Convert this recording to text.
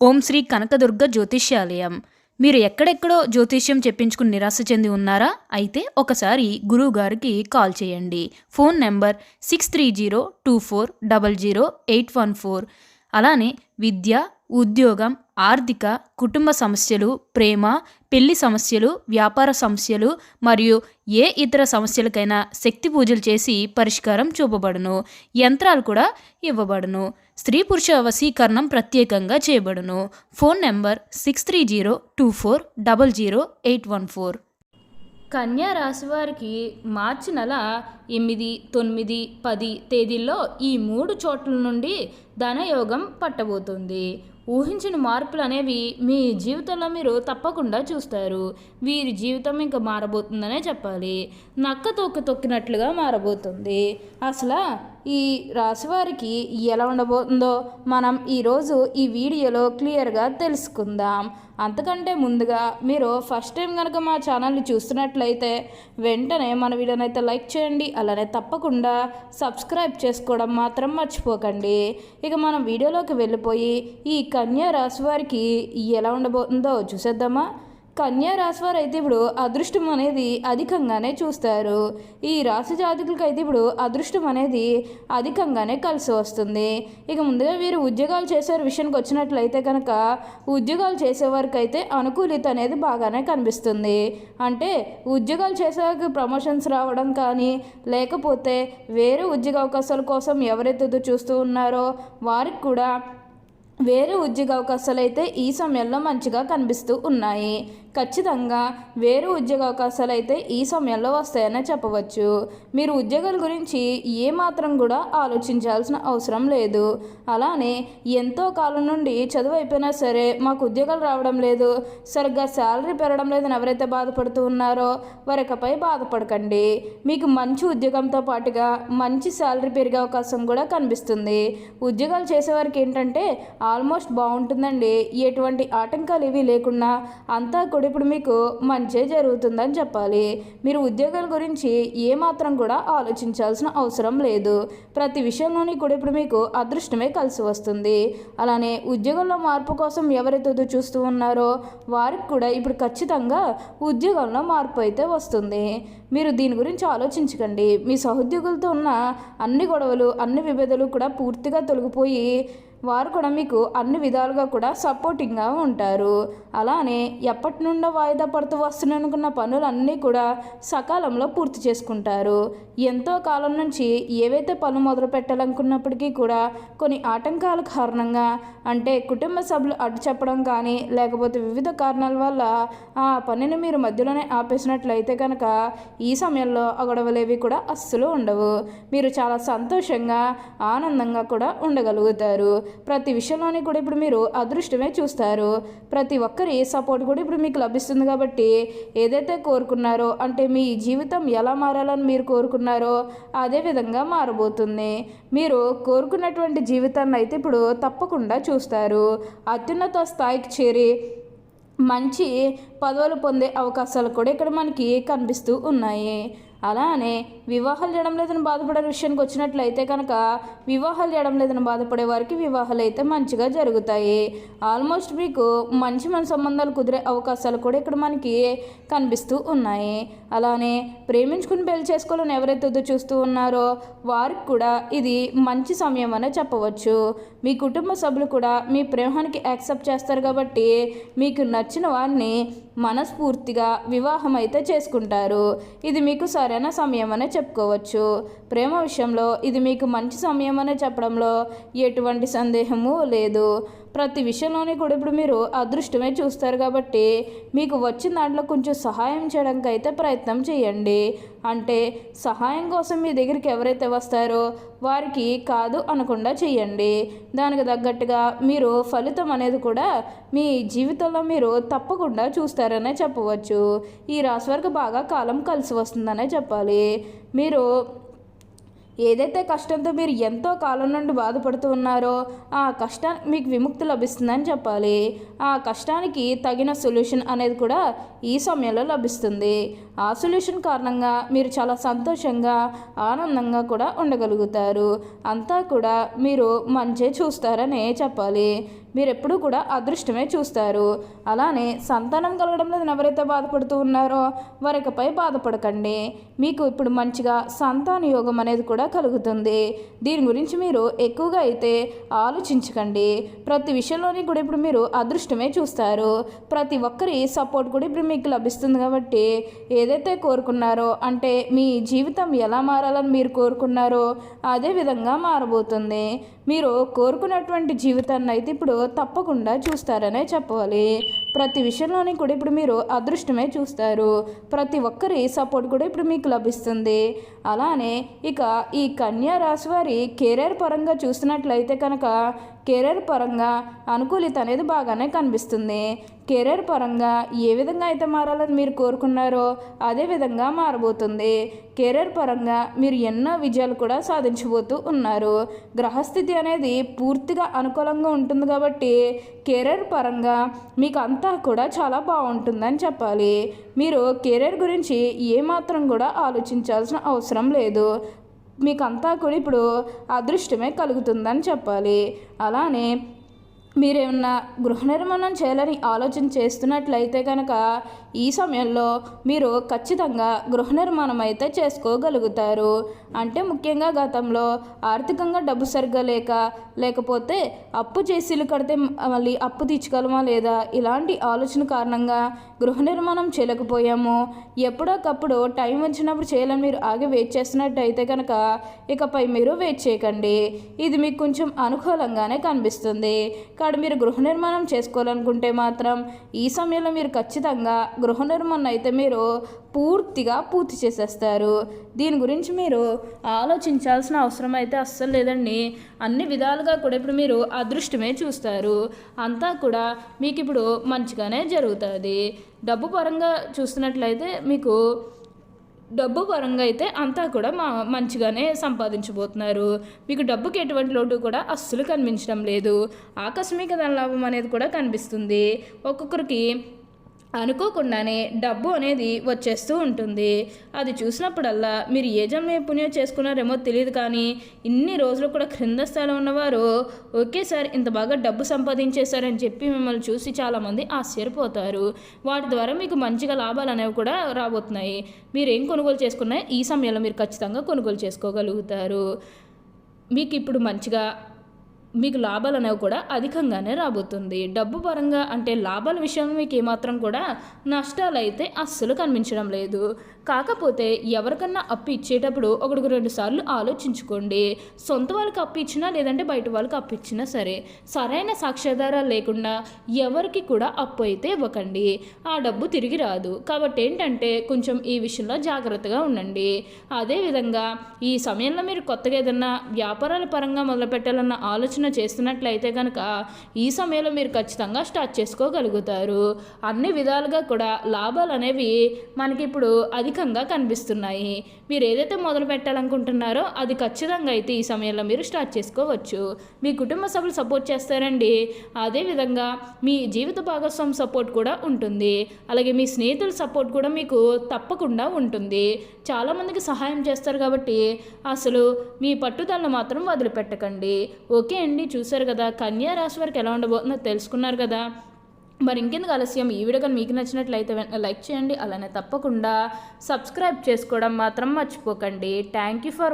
ఓం శ్రీ కనకదుర్గ జ్యోతిష్యాలయం. మీరు ఎక్కడెక్కడో జ్యోతిష్యం చెప్పించుకుని నిరాశ చెంది ఉన్నారా? అయితే ఒకసారి గురువుగారికి కాల్ చేయండి. Phone number 6302400814. అలానే విద్య, ఉద్యోగం, ఆర్థిక, కుటుంబ సమస్యలు, ప్రేమ, పెళ్లి సమస్యలు, వ్యాపార సమస్యలు మరియు ఏ ఇతర సమస్యలకైనా శక్తి పూజలు చేసి పరిష్కారం చూపబడును. యంత్రాలు కూడా ఇవ్వబడును. స్త్రీ పురుష వశీకరణం ప్రత్యేకంగా చేయబడును. Phone number 6302400814. కన్యా రాశి వారికి మార్చి నెల 8, 9, 10 తేదీల్లో ఈ 3 చోట్ల నుండి ధనయోగం పట్టబోతుంది. ఊహించిన మార్పులు అనేవి మీ జీవితంలో మీరు తప్పకుండా చూస్తారు. వీరి జీవితం ఇంకా మారబోతుందనే చెప్పాలి. నక్క తొక్కినట్లుగా మారబోతుంది. అసలు ఈ రాశి వారికి ఎలా ఉండబోతుందో మనం ఈరోజు ఈ వీడియోలో క్లియర్గా తెలుసుకుందాం. అంతకంటే ముందుగా మీరు ఫస్ట్ టైం కనుక మా ఛానల్ని చూస్తున్నట్లయితే వెంటనే మన వీడియోని అయితే లైక్ చేయండి. అలానే తప్పకుండా సబ్స్క్రైబ్ చేసుకోవడం మాత్రం మర్చిపోకండి. ఇక మనం వీడియోలోకి వెళ్ళిపోయి ఈ కన్యా రాశి వారికి ఎలా ఉండబోతుందో చూసేద్దామా. కన్యా రాశి వారు అయితే ఇప్పుడు అదృష్టం అనేది అధికంగానే చూస్తారు. ఈ రాశి జాతకులకు అయితే ఇప్పుడు అదృష్టం అనేది అధికంగానే కలిసి వస్తుంది. ఇక ముందుగా వీరు ఉద్యోగాలు చేసే విషయానికి వచ్చినట్లయితే కనుక ఉద్యోగాలు చేసేవారికి అయితే అనుకూలిత అనేది బాగానే కనిపిస్తుంది. అంటే ఉద్యోగాలు చేసేవారికి ప్రమోషన్స్ రావడం కానీ, లేకపోతే వేరే ఉద్యోగ అవకాశాల కోసం ఎవరైతే చూస్తూ ఉన్నారో వారికి కూడా వేరే ఉద్యోగ అవకాశాలు అయితే ఈ సమయంలో మంచిగా కనిపిస్తూ ఉన్నాయి. ఖచ్చితంగా వేరే ఉద్యోగ అవకాశాలు అయితే ఈ సమయంలో వస్తాయనే చెప్పవచ్చు. మీరు ఉద్యోగాల గురించి ఏమాత్రం కూడా ఆలోచించాల్సిన అవసరం లేదు. అలానే ఎంతో కాలం నుండి చదువు అయిపోయినా సరే మాకు ఉద్యోగాలు రావడం లేదు, సరిగ్గా శాలరీ పెరగడం లేదని ఎవరైతే బాధపడుతూ ఉన్నారో వారికపై బాధపడకండి. మీకు మంచి ఉద్యోగంతో పాటుగా మంచి శాలరీ పెరిగే అవకాశం కూడా కనిపిస్తుంది. ఉద్యోగాలు చేసేవారికి ఏంటంటే ఆల్మోస్ట్ బాగుంటుందండి. ఎటువంటి ఆటంకాలు ఇవి లేకుండా అంతా కూడా ఇప్పుడు మీకు మంచి జరుగుతుందని చెప్పాలి. మీరు ఉద్యోగాల గురించి ఏమాత్రం కూడా ఆలోచించాల్సిన అవసరం లేదు. ప్రతి విషయంలోని కూడా ఇప్పుడు మీకు అదృష్టమే కలిసి వస్తుంది. అలానే ఉద్యోగంలో మార్పు కోసం ఎవరైతే చూస్తూ ఉన్నారో వారికి కూడా ఇప్పుడు ఖచ్చితంగా ఉద్యోగంలో మార్పు అయితే వస్తుంది. మీరు దీని గురించి ఆలోచించకండి. మీ సహోద్యోగులతో ఉన్న అన్ని గొడవలు, అన్ని విభేదాలు కూడా పూర్తిగా తొలగిపోయి వారు కూడా మీకు అన్ని విధాలుగా కూడా సపోర్టింగ్గా ఉంటారు. అలానే ఎప్పటి నుండో వాయిదా పడుతూ వస్తున్ననుకున్న పనులన్నీ కూడా సకాలంలో పూర్తి చేసుకుంటారు. ఎంతో కాలం నుంచి ఏవైతే పనులు మొదలు పెట్టాలనుకున్నప్పటికీ కూడా కొన్ని ఆటంకాల కారణంగా, అంటే కుటుంబ సభ్యులు అడ్డు చెప్పడం కానీ, లేకపోతే వివిధ కారణాల వల్ల ఆ పనిని మీరు మధ్యలోనే ఆపేసినట్లయితే కనుక ఈ సమయంలో ఆ గొడవలేవి కూడా అస్సలు ఉండవు. మీరు చాలా సంతోషంగా, ఆనందంగా కూడా ఉండగలుగుతారు. ప్రతి విషయంలోని కూడా ఇప్పుడు మీరు అదృష్టమే చూస్తారు. ప్రతి ఒక్కరి సపోర్ట్ కూడా ఇప్పుడు మీకు లభిస్తుంది. కాబట్టి ఏదైతే కోరుకున్నారో, అంటే మీ జీవితం ఎలా మారాలని మీరు కోరుకున్నారో అదే విధంగా మారబోతుంది. మీరు కోరుకున్నటువంటి జీవితాన్ని అయితే ఇప్పుడు తప్పకుండా చూస్తారు. అత్యున్నత స్థాయికి చేరి మంచి పదవులు పొందే అవకాశాలు కూడా ఇక్కడ మనకి కనిపిస్తూ ఉన్నాయి. అలానే వివాహాలు చేయడం లేదని బాధపడే విషయానికి వచ్చినట్లయితే కనుక వివాహాలు చేయడం లేదని బాధపడే వారికి వివాహాలు అయితే మంచిగా జరుగుతాయి. ఆల్మోస్ట్ మీకు మంచి సంబంధాలు కుదిరే అవకాశాలు కూడా ఇక్కడ మనకి కనిపిస్తూ ఉన్నాయి. అలానే ప్రేమించుకుని పెళ్లి చేసుకోవాలని ఎవరైతే చూస్తూ ఉన్నారో వారికి కూడా ఇది మంచి సమయం అనే చెప్పవచ్చు. మీ కుటుంబ సభ్యులు కూడా మీ ప్రేమానికి యాక్సెప్ట్ చేస్తారు. కాబట్టి మీకు నచ్చిన వారిని మనస్ఫూర్తిగా వివాహం అయితే చేసుకుంటారు. ఇది మీకు సరైన సమయం అనే చెప్పుకోవచ్చు. ప్రేమ విషయంలో ఇది మీకు మంచి సమయం అనే చెప్పడంలో ఎటువంటి సందేహము లేదు. ప్రతి విషయంలోనే కూడా ఇప్పుడు మీరు అదృష్టమే చూస్తారు. కాబట్టి మీకు వచ్చిన దాంట్లో కొంచెం సహాయం చేయడానికి అయితే ప్రయత్నం చేయండి. అంటే సహాయం కోసం మీ దగ్గరికి ఎవరైతే వస్తారో వారికి కాదు అనకుండా చేయండి. దానికి తగ్గట్టుగా మీరు ఫలితం అనేది కూడా మీ జీవితంలో మీరు తప్పకుండా చూస్తారనే చెప్పవచ్చు. ఈ రాశి వారికి బాగా కాలం కలిసి వస్తుందనే చెప్పాలి. మీరు ఏదైతే కష్టంతో మీరు ఎంతో కాలం నుండి బాధపడుతూ ఉన్నారో ఆ కష్టానికి మీకు విముక్తి లభిస్తుందని చెప్పాలి. ఆ కష్టానికి తగిన సొల్యూషన్ అనేది కూడా ఈ సమయంలో లభిస్తుంది. ఆ సొల్యూషన్ కారణంగా మీరు చాలా సంతోషంగా, ఆనందంగా కూడా ఉండగలుగుతారు. అంతా కూడా మీరు మంచి చూస్తారనే చెప్పాలి. మీరు ఎప్పుడూ కూడా అదృష్టమే చూస్తారు. అలానే సంతానం కలగడం లేదని ఎవరైతే బాధపడుతూ ఉన్నారో వారికపై బాధపడకండి. మీకు ఇప్పుడు మంచిగా సంతాన యోగం అనేది కూడా కలుగుతుంది. దీని గురించి మీరు ఎక్కువగా అయితే ఆలోచించకండి. ప్రతి విషయంలోని కూడా ఇప్పుడు మీరు అదృష్టమే చూస్తారు. ప్రతి ఒక్కరి సపోర్ట్ కూడా ఇప్పుడు మీకు లభిస్తుంది. కాబట్టి ఏదైతే కోరుకున్నారో అంటే మీ జీవితం ఎలా మారాలని మీరు కోరుకున్నారో అదే విధంగా మారబోతుంది. మీరు కోరుకున్నటువంటి జీవితాన్ని అయితే ఇప్పుడు తప్పకుండా చూస్తారనే చెప్పాలి. ప్రతి విషయంలోని కూడా ఇప్పుడు మీరు అదృష్టమే చూస్తారు. ప్రతి ఒక్కరి సపోర్ట్ కూడా ఇప్పుడు మీకు లభిస్తుంది. అలానే ఇక ఈ కన్యా రాశి వారి కెరీర్ పరంగా చూసినట్లయితే కనుక కెరీర్ పరంగా అనుకూలిత అనేది బాగానే కనిపిస్తుంది. కెరీర్ పరంగా ఏ విధంగా అయితే మారాలని మీరు కోరుకున్నారో అదే విధంగా మారబోతుంది. కెరీర్ పరంగా మీరు ఎన్నో విజయాలు కూడా సాధించబోతూ ఉన్నారు. గ్రహస్థితి అనేది పూర్తిగా అనుకూలంగా ఉంటుంది. కాబట్టి కెరీర్ పరంగా మీకు అంతా కూడా చాలా బాగుంటుందని చెప్పాలి. మీరు కెరీర్ గురించి ఏమాత్రం కూడా ఆలోచించాల్సిన అవసరం లేదు. మీకంతా కూడా ఇప్పుడు అదృష్టమే కలుగుతుందని చెప్పాలి. అలానే మీరేమన్నా గృహ నిర్మాణం చేయాలని ఆలోచన చేస్తున్నట్లయితే కనుక ఈ సమయంలో మీరు ఖచ్చితంగా గృహ నిర్మాణం అయితే చేసుకోగలుగుతారు. అంటే ముఖ్యంగా గతంలో ఆర్థికంగా డబ్బు సరిగ్గా లేకపోతే అప్పు చేసి ఇల్లు కడితే మళ్ళీ అప్పు తీర్చగలమా లేదా ఇలాంటి ఆలోచన కారణంగా గృహ నిర్మాణం చేయలేకపోయాము. ఎప్పుడోకప్పుడు టైం వచ్చినప్పుడు చేయాలని మీరు ఆగి వెయిట్ చేస్తున్నట్టయితే కనుక ఇకపై మీరు వెయిట్ చేయకండి. ఇది మీకు కొంచెం అనుకూలంగానే కనిపిస్తుంది. కాబట్టి మీరు గృహ నిర్మాణం చేసుకోవాలనుకుంటే మాత్రం ఈ సమయంలో మీరు ఖచ్చితంగా గృహ నిర్మాణం అయితే మీరు పూర్తిగా పూర్తి చేసేస్తారు. దీని గురించి మీరు ఆలోచించాల్సిన అవసరం అయితే అస్సలు లేదండి. అన్ని విధాలుగా కూడా ఇప్పుడు మీరు అదృష్టమే చూస్తారు. అంతా కూడా మీకు ఇప్పుడు మంచిగానే జరుగుతుంది. డబ్బు పరంగా చూస్తున్నట్లయితే మీకు డబ్బు పరంగా అయితే అంతా కూడా మంచిగానే సంపాదించబోతున్నారు. మీకు డబ్బుకి ఎటువంటి లోటు కూడా అస్సలు కనిపించడం లేదు. ఆకస్మిక ధన లాభం అనేది కూడా కనిపిస్తుంది. ఒక్కొక్కరికి అనుకోకుండానే డబ్బు అనేది వచ్చేస్తూ ఉంటుంది. అది చూసినప్పుడల్లా మీరు ఏ జన్మ పుణ్యం చేసుకున్నారేమో తెలియదు, కానీ ఇన్ని రోజులు కూడా క్రింద స్థాయిలో ఉన్నవారు ఒకేసారి ఇంత బాగా డబ్బు సంపాదించేశారని చెప్పి మిమ్మల్ని చూసి చాలామంది ఆశ్చర్యపోతారు. వాటి ద్వారా మీకు మంచిగా లాభాలు అనేవి కూడా రాబోతున్నాయి. మీరు ఏం కొనుగోలు చేసుకున్నా ఈ సమయంలో మీరు ఖచ్చితంగా కొనుగోలు చేసుకోగలుగుతారు. మీకు ఇప్పుడు మంచిగా మీకు లాభాలు అనేవి కూడా అధికంగానే రాబోతుంది. డబ్బు పరంగా అంటే లాభాల విషయంలో మీకు ఏమాత్రం కూడా నష్టాలు అయితే అస్సలు కనిపించడం లేదు. కాకపోతే ఎవరికన్నా అప్పు ఇచ్చేటప్పుడు 1-2 సార్లు ఆలోచించుకోండి. సొంత వాళ్ళకి అప్పు ఇచ్చినా లేదంటే బయట వాళ్ళకి అప్పు ఇచ్చినా సరే సరైన సాక్ష్యాధారాలు లేకుండా ఎవరికి కూడా అప్పు అయితే ఇవ్వకండి. ఆ డబ్బు తిరిగి రాదు. కాబట్టి ఏంటంటే కొంచెం ఈ విషయంలో జాగ్రత్తగా ఉండండి. అదేవిధంగా ఈ సమయంలో మీరు కొత్తగా ఏదన్నా వ్యాపారాల పరంగా మొదలుపెట్టాలన్న ఆలోచన చేస్తున్నట్లయితే కనుక ఈ సమయంలో మీరు ఖచ్చితంగా స్టార్ట్ చేసుకోగలుగుతారు. అన్ని విధాలుగా కూడా లాభాలు అనేవి మనకి ఇప్పుడు అధికంగా కనిపిస్తున్నాయి. మీరు ఏదైతే మొదలు పెట్టాలనుకుంటున్నారో అది ఖచ్చితంగా అయితే ఈ సమయంలో మీరు స్టార్ట్ చేసుకోవచ్చు. మీ కుటుంబ సభ్యులు సపోర్ట్ చేస్తారండి. అదేవిధంగా మీ జీవిత భాగస్వామి సపోర్ట్ కూడా ఉంటుంది. అలాగే మీ స్నేహితుల సపోర్ట్ కూడా మీకు తప్పకుండా ఉంటుంది. చాలామందికి సహాయం చేస్తారు. కాబట్టి అసలు మీ పట్టుదలను మాత్రం వదిలిపెట్టకండి. ఓకే అండి, చూసారు కదా కన్యా రాశి వారికి ఎలా ఉండబోతుందో తెలుసుకున్నారు కదా. మరి ఇంకెందుకు ఆలస్యం, ఈ వీడియో కానీ మీకు నచ్చినట్లయితే లైక్ చేయండి. అలానే తప్పకుండా సబ్స్క్రైబ్ చేసుకోవడం మాత్రం మర్చిపోకండి. Thank you for